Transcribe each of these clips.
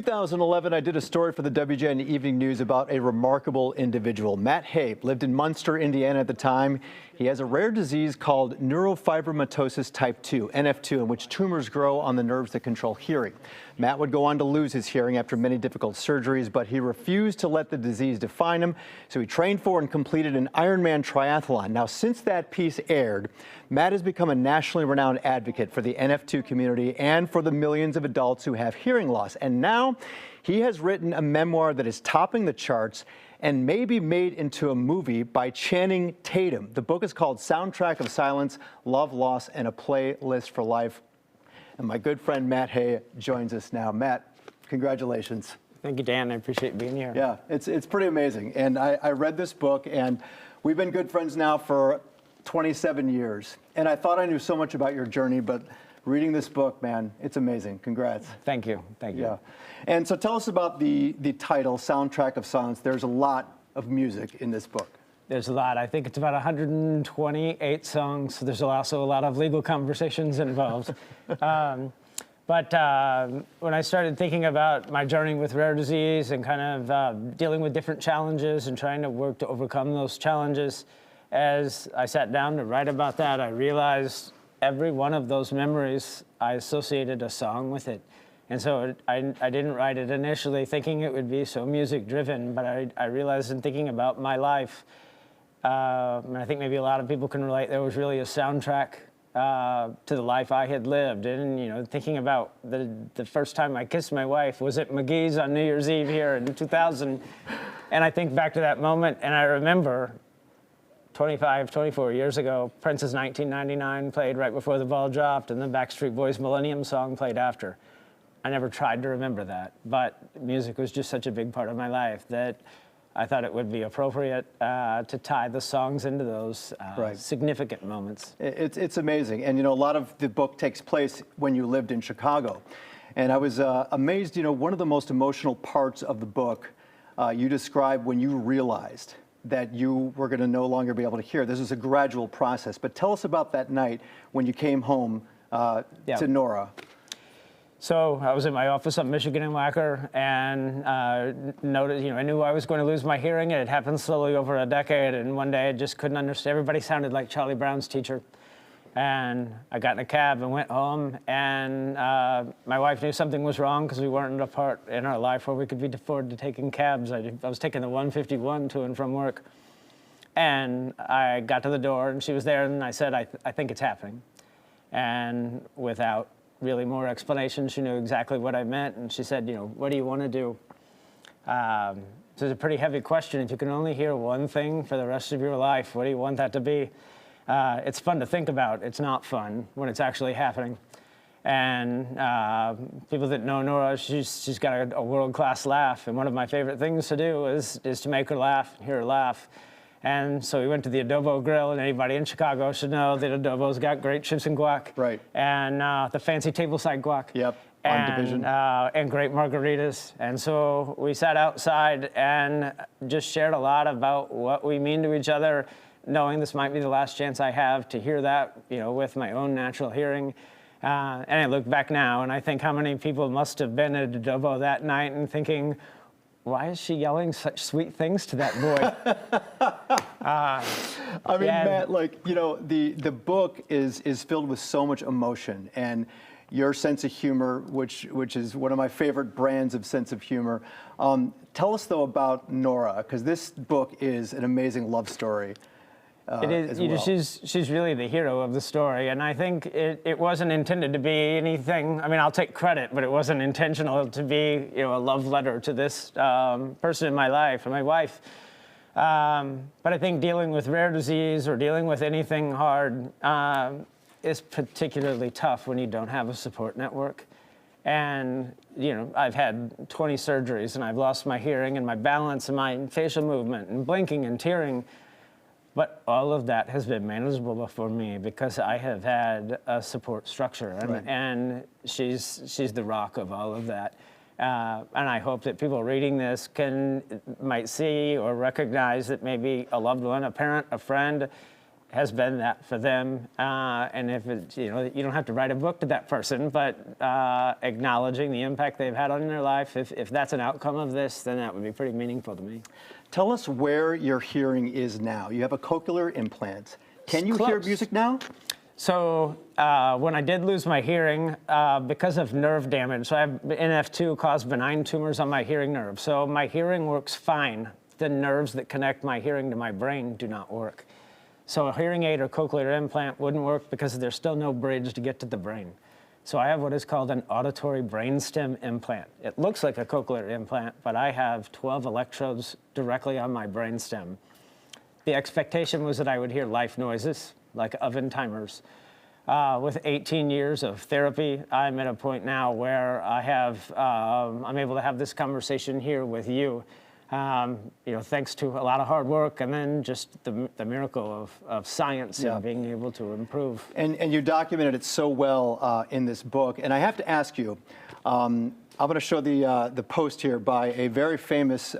2011, I did a story for the WGN Evening News about a remarkable individual. Matt Hay lived in Munster, Indiana at the time. He has a rare disease called Neurofibromatosis type 2, NF2, in which tumors grow on the nerves that control hearing. Matt would go on to lose his hearing after many difficult surgeries, but he refused to let the disease define him, so he trained for and completed an Ironman triathlon. Now, since that piece aired, Matt has become a nationally renowned advocate for the NF2 community and for the millions of adults who have hearing loss. And now he has written a memoir that is topping the charts and may be made into a movie by Chaning Tatum. The book is called Soundtrack of Silence, Love, Loss, and a Playlist for Life. And my good friend Matt Hay joins us now. Matt, congratulations. Thank you, Dan. I appreciate being here. Yeah, it's pretty amazing. And I read this book, and we've been good friends now for 27 years. And I thought I knew so much about your journey, but reading this book, man, it's amazing. Congrats. Thank you. Thank you. Yeah. And so tell us about the title, Soundtrack of Silence. There's a lot of music in this book. There's a lot. I think it's about 128 songs. So there's also a lot of legal conversations involved. But when I started thinking about my journey with rare disease and kind of dealing with different challenges and trying to work to overcome those challenges, as I sat down to write about that, I realized every one of those memories, I associated a song with it. And so I didn't write it initially thinking it would be so music-driven, but I realized in thinking about my life, and I think maybe a lot of people can relate, there was really a soundtrack to the life I had lived. And, you know, thinking about the first time I kissed my wife was at McGee's on New Year's Eve here in 2000. And I think back to that moment, and I remember 24 years ago, Prince's 1999 played right before the ball dropped, and the Backstreet Boys' Millennium song played after. I never tried to remember that, but music was just such a big part of my life that I thought it would be appropriate to tie the songs into those significant moments. It's amazing. And, you know, a lot of the book takes place when you lived in Chicago. And I was amazed, you know, one of the most emotional parts of the book you described when you realized that you were going to no longer be able to hear. This is a gradual process. But tell us about that night when you came home to Nora. So I was in my office on Michigan and Wacker, and noticed, you know, I knew I was going to lose my hearing. It had happened slowly over a decade, and one day I just couldn't understand. Everybody sounded like Charlie Brown's teacher. And I got in a cab and went home, and my wife knew something was wrong because we weren't at a part in our life where we could afford to taking cabs. I was taking the 151 to and from work. And I got to the door, and she was there, and I said, I think it's happening. And without really more explanation, she knew exactly what I meant, and she said, you know, what do you want to do? This is a pretty heavy question. If you can only hear one thing for the rest of your life, what do you want that to be? It's fun to think about. It's not fun when it's actually happening. And people that know Nora, she's got a world-class laugh, and one of my favorite things to do is to make her laugh, hear her laugh. And so we went to the Adobo Grill, and anybody in Chicago should know that Adobo's got great chips and guac. Right. And the fancy tableside guac. Yep, on Division. And great margaritas. And so we sat outside and just shared a lot about what we mean to each other, knowing this might be the last chance I have to hear that, you know, with my own natural hearing. And I look back now, and I think how many people must have been at Adobo that night and thinking, why is she yelling such sweet things to that boy? I mean, Matt, like, you know, the book is filled with so much emotion, and your sense of humor, which is one of my favorite brands of sense of humor. Tell us, though, about Nora, because this book is an amazing love story. It is. You know, she's really the hero of the story, and I think it wasn't intended to be anything. I mean, I'll take credit, but it wasn't intentional to be, you know, a love letter to this person in my life or my wife. But I think dealing with rare disease or dealing with anything hard is particularly tough when you don't have a support network. And, you know, I've had 20 surgeries, and I've lost my hearing and my balance and my facial movement and blinking and tearing. But all of that has been manageable for me because I have had a support structure, and she's the rock of all of that. And I hope that people reading this might see or recognize that maybe a loved one, a parent, a friend, has been that for them. And if it's, you don't have to write a book to that person, but acknowledging the impact they've had on their life, if that's an outcome of this, then that would be pretty meaningful to me. Tell us where your hearing is now. You have a cochlear implant. Can you hear music now? So when I did lose my hearing, because of nerve damage, so I have NF2 caused benign tumors on my hearing nerve. So my hearing works fine. The nerves that connect my hearing to my brain do not work. So a hearing aid or cochlear implant wouldn't work because there's still no bridge to get to the brain. So I have what is called an auditory brainstem implant. It looks like a cochlear implant, but I have 12 electrodes directly on my brainstem. The expectation was that I would hear life noises, like oven timers. With 18 years of therapy, I'm at a point now where I'm able to have this conversation here with you. Thanks to a lot of hard work and then just the miracle of science and being able to improve. And you documented it so well in this book. And I have to ask you, I'm going to show the post here by a very famous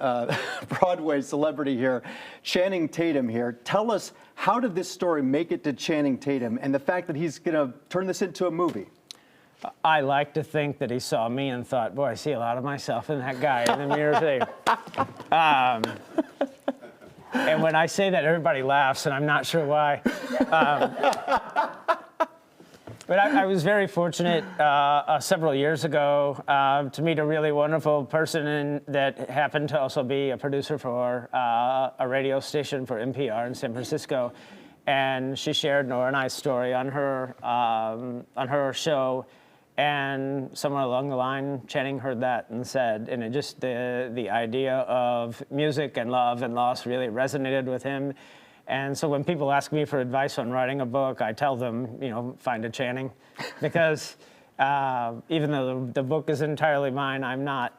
Broadway celebrity here, Chaning Tatum here. Tell us, how did this story make it to Chaning Tatum and the fact that he's going to turn this into a movie? I like to think that he saw me and thought, boy, I see a lot of myself in that guy in the mirror today. And when I say that, everybody laughs, and I'm not sure why. But I was very fortunate several years ago to meet a really wonderful person that happened to also be a producer for a radio station for NPR in San Francisco. And she shared Nora and I's story on her show. And somewhere along the line, Chaning heard that and said, and it just, the idea of music and love and loss really resonated with him. And so when people ask me for advice on writing a book, I tell them, find a Chaning. Because even though the book is entirely mine, I'm not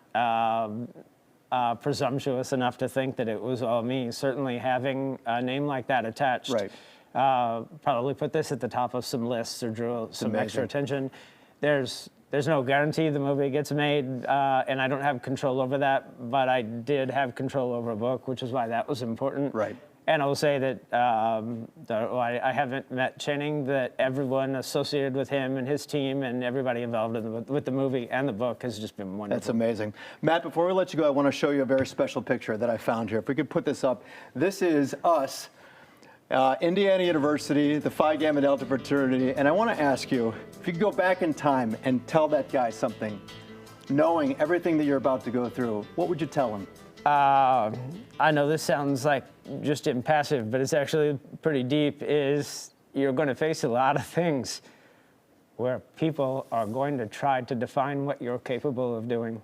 presumptuous enough to think that it was all me. Certainly having a name like that attached probably put this at the top of some lists or drew some extra attention. There's no guarantee the movie gets made, and I don't have control over that, but I did have control over a book, which is why that was important. Right. And I will say that I haven't met Chaning, that everyone associated with him and his team and everybody involved with the movie and the book has just been wonderful. That's amazing. Matt, before we let you go, I want to show you a very special picture that I found here. If we could put this up. This is us, Indiana University, the Phi Gamma Delta fraternity, and I want to ask you, if you could go back in time and tell that guy something, knowing everything that you're about to go through, what would you tell him? I know this sounds like just impassive, but it's actually pretty deep, is you're going to face a lot of things where people are going to try to define what you're capable of doing.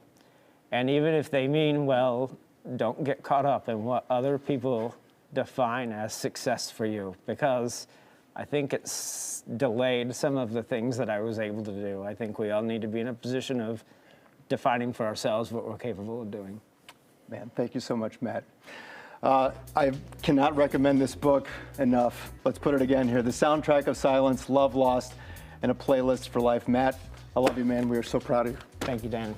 And even if they mean well, don't get caught up in what other people define as success for you, because I think it's delayed some of the things that I was able to do. I think we all need to be in a position of defining for ourselves what we're capable of doing. Man, thank you so much, Matt. I cannot recommend this book enough. Let's put it again here. The Soundtrack of Silence, Love Lost, and a Playlist for Life. Matt, I love you, man. We are so proud of you. Thank you, Dan.